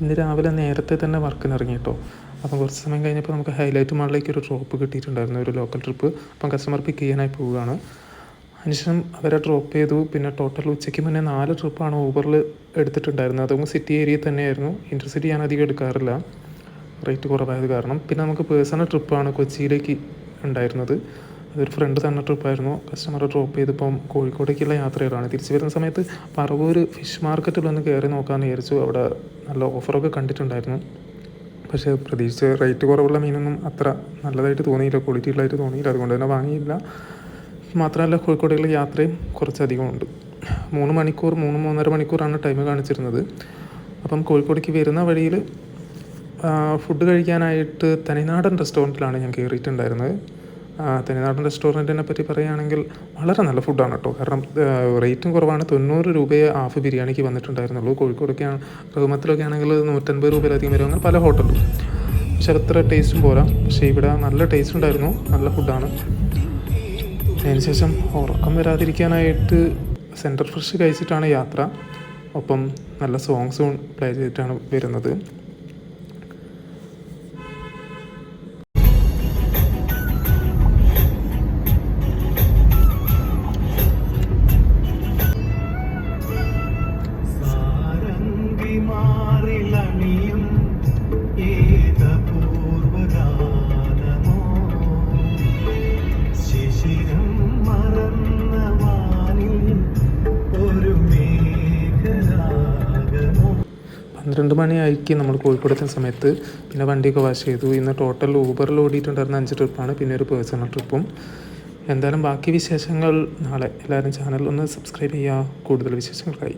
ഇന്ന് രാവിലെ നേരത്തെ തന്നെ വർക്കിന് ഇറങ്ങി കേട്ടോ. അപ്പം കുറച്ച് സമയം കഴിഞ്ഞപ്പോൾ നമുക്ക് ഹൈലൈറ്റ് മാളിലേക്ക് ഒരു ഡ്രോപ്പ് കിട്ടിയിട്ടുണ്ടായിരുന്നു, ഒരു ലോക്കൽ ട്രിപ്പ്. അപ്പം കസ്റ്റമർ പിക്ക് ചെയ്യാനായി പോവുകയാണ്. അതിനുശേഷം അവരെ ഡ്രോപ്പ് ചെയ്തു. പിന്നെ ടോട്ടൽ ഉച്ചയ്ക്ക് മുന്നേ 4 ട്രിപ്പാണ് ഊബറിൽ എടുത്തിട്ടുണ്ടായിരുന്നത്. അതും സിറ്റി ഏരിയയിൽ തന്നെയായിരുന്നു. ഇൻ്റർസിറ്റി ഞാൻ അധികം എടുക്കാറില്ല, റേറ്റ് കുറവായത് കാരണം. പിന്നെ നമുക്ക് പേഴ്സണൽ ട്രിപ്പാണ് കൊച്ചിയിലേക്ക് ഉണ്ടായിരുന്നത്. അതൊരു ഫ്രണ്ട് തന്നെ ട്രിപ്പായിരുന്നു. കസ്റ്റമറെ ഡ്രോപ്പ് ചെയ്തിപ്പം കോഴിക്കോടേക്കുള്ള യാത്രയിലാണ്. തിരിച്ച് വരുന്ന സമയത്ത് പറവൂർ ഫിഷ് മാർക്കറ്റിലൊന്ന് കയറി നോക്കാമെന്ന് വിചാരിച്ചു. അവിടെ നല്ല ഓഫറൊക്കെ കണ്ടിട്ടുണ്ടായിരുന്നു. പക്ഷേ പ്രതീക്ഷിച്ച റേറ്റ് കുറവുള്ള മീനൊന്നും അത്ര നല്ലതായിട്ട് തോന്നിയില്ല, ക്വാളിറ്റി ഉള്ളതായിട്ട് തോന്നിയില്ല. അതുകൊണ്ട് തന്നെ വാങ്ങിയില്ല. മാത്രമല്ല കോഴിക്കോടേക്കുള്ള യാത്രയും കുറച്ചധികമുണ്ട്. 3 മണിക്കൂർ 3-3.5 മണിക്കൂറാണ് ടൈം കാണിച്ചിരുന്നത്. അപ്പം കോഴിക്കോടേക്ക് വരുന്ന വഴിയിൽ ഫുഡ് കഴിക്കാനായിട്ട് തനിനാടൻ റെസ്റ്റോറൻറ്റിലാണ് ഞാൻ കയറിയിട്ടുണ്ടായിരുന്നത്. തനിനാടൻ റെസ്റ്റോറൻറ്റിനെ പറ്റി പറയുകയാണെങ്കിൽ വളരെ നല്ല ഫുഡാണ് കേട്ടോ. കാരണം റേറ്റും കുറവാണ്. 90 രൂപയെ ഹാഫ് ബിരിയാണിക്ക് വന്നിട്ടുണ്ടായിരുന്നുള്ളൂ. കോഴിക്കോടൊക്കെ റഹ്മത്തിലൊക്കെ ആണെങ്കിൽ 150 രൂപയിലധികം വരും, അങ്ങനെ പല ഹോട്ടലും. പക്ഷെ അത്ര ടേസ്റ്റും പോരാ. പക്ഷേ ഇവിടെ നല്ല ടേസ്റ്റ് ഉണ്ടായിരുന്നു, നല്ല ഫുഡാണ്. അതിനുശേഷം ഉറക്കം വരാതിരിക്കാനായിട്ട് സെൻറ്റർ ഫ്രഷ് കഴിച്ചിട്ടാണ് യാത്ര. ഒപ്പം നല്ല സോങ്സും പ്ലേ ചെയ്തിട്ടാണ് വരുന്നത്. പന്ത്രണ്ട് മണിയായിരിക്കും നമ്മൾ കോഴിക്കോട് എത്തുന്ന സമയത്ത്. പിന്നെ വണ്ടിയൊക്കെ വാഷ് ചെയ്തു. ഇന്ന് ടോട്ടൽ ഊബറിൽ ഓടിയിട്ടുണ്ടായിരുന്ന 5 ട്രിപ്പാണ്, പിന്നെ ഒരു പേഴ്സണൽ ട്രിപ്പും. എന്തായാലും ബാക്കി വിശേഷങ്ങൾ നാളെ. എല്ലാവരും ചാനൽ ഒന്ന് സബ്സ്ക്രൈബ് ചെയ്യുക കൂടുതൽ വിശേഷങ്ങൾക്കായി.